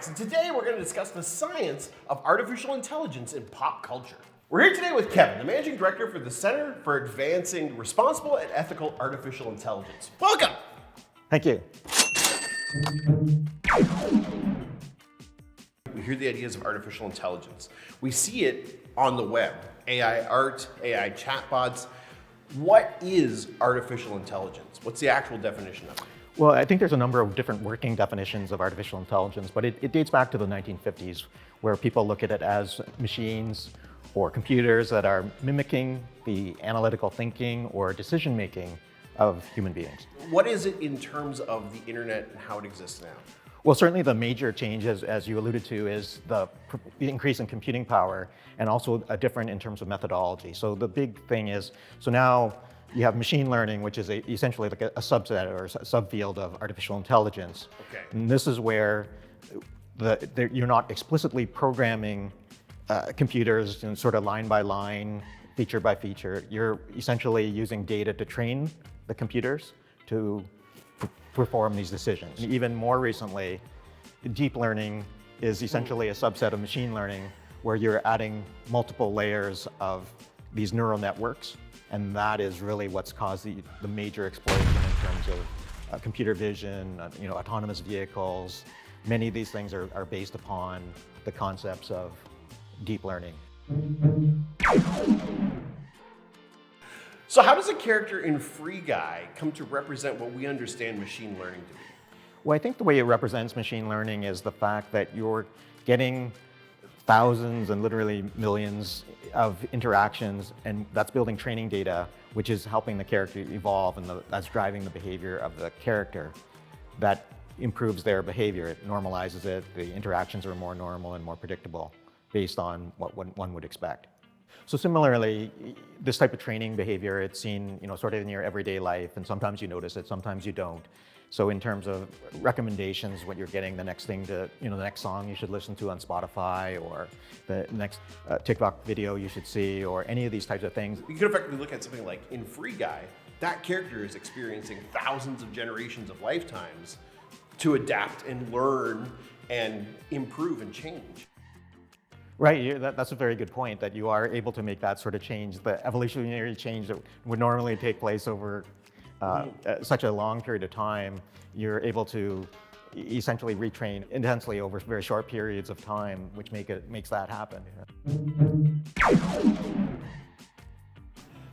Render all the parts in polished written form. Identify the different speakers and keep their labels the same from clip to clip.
Speaker 1: Orbax, and today we're going to discuss the science of artificial intelligence in pop culture. We're here today with Kevin, the Managing Director for the Center for Advancing Responsible and Ethical Artificial Intelligence. Welcome!
Speaker 2: Thank you.
Speaker 1: We hear the ideas of artificial intelligence. We see it on the web. AI art, AI chatbots. What is artificial intelligence? What's the actual definition of it?
Speaker 2: Well, I think there's a number of different working definitions of artificial intelligence, but it dates back to the 1950s, where people look at it as machines or computers that are mimicking the analytical thinking or decision-making of human beings.
Speaker 1: What is it in terms of the internet and how it exists now?
Speaker 2: Well, certainly the major change, as you alluded to, is the increase in computing power and also a different in terms of methodology. So the big thing is, so now you have machine learning, which is essentially like a subset or a subfield of artificial intelligence.
Speaker 1: Okay.
Speaker 2: And this is where you're not explicitly programming computers in sort of line by line, feature by feature. You're essentially using data to train the computers to perform these decisions. And even more recently, deep learning is essentially a subset of machine learning where you're adding multiple layers of these neural networks. And that is really what's caused the major explosion in terms of computer vision, autonomous vehicles. Many of these things are based upon the concepts of deep learning.
Speaker 1: So how does a character in Free Guy come to represent what we understand machine learning to be?
Speaker 2: Well, I think the way it represents machine learning is the fact that you're getting thousands and literally millions of interactions, and that's building training data, which is helping the character evolve, and that's driving the behavior of the character. That improves their behavior. It normalizes it. The interactions are more normal and more predictable based on what one would expect. So similarly, this type of training behavior, it's seen sort of in your everyday life, and sometimes you notice it, sometimes you don't. So in terms of recommendations, when you're getting the next thing to, the next song you should listen to on Spotify, or the next TikTok video you should see, or any of these types of things.
Speaker 1: You could effectively look at something like in Free Guy, that character is experiencing thousands of generations of lifetimes to adapt and learn and improve and change.
Speaker 2: Right, that's a very good point, that you are able to make that sort of change, the evolutionary change that would normally take place over such a long period of time. You're able to essentially retrain intensely over very short periods of time, which makes that happen.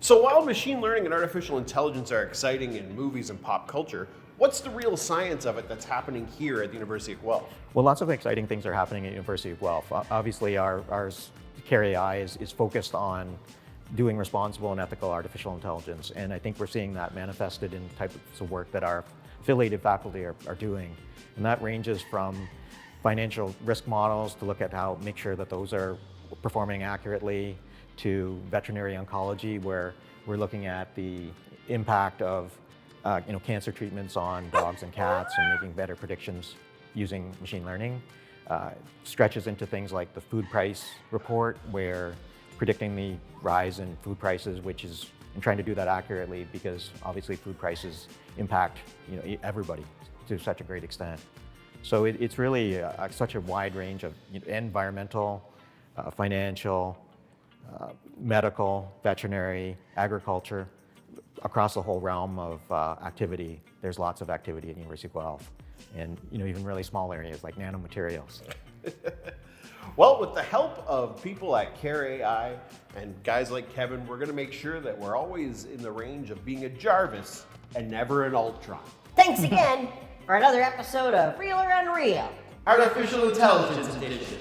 Speaker 1: So while machine learning and artificial intelligence are exciting in movies and pop culture, what's the real science of it that's happening here at the University of Guelph?
Speaker 2: Well, lots of exciting things are happening at the University of Guelph. Obviously, our CARE AI is focused on doing responsible and ethical artificial intelligence, and I think we're seeing that manifested in types of work that our affiliated faculty are doing. And that ranges from financial risk models to look at make sure that those are performing accurately, to veterinary oncology, where we're looking at the impact of cancer treatments on dogs and cats and making better predictions using machine learning. Stretches into things like the food price report, where predicting the rise in food prices, and trying to do that accurately, because obviously food prices impact everybody to such a great extent. So it's really such a wide range of environmental, financial, medical, veterinary, agriculture, across the whole realm of activity. There's lots of activity at the University of Guelph, and even really small areas like nanomaterials.
Speaker 1: Well, with the help of people at CARE AI and guys like Kevin, we're going to make sure that we're always in the range of being a Jarvis and never an Ultron.
Speaker 3: Thanks again for another episode of Real or UnReal.
Speaker 1: Artificial Intelligence Edition.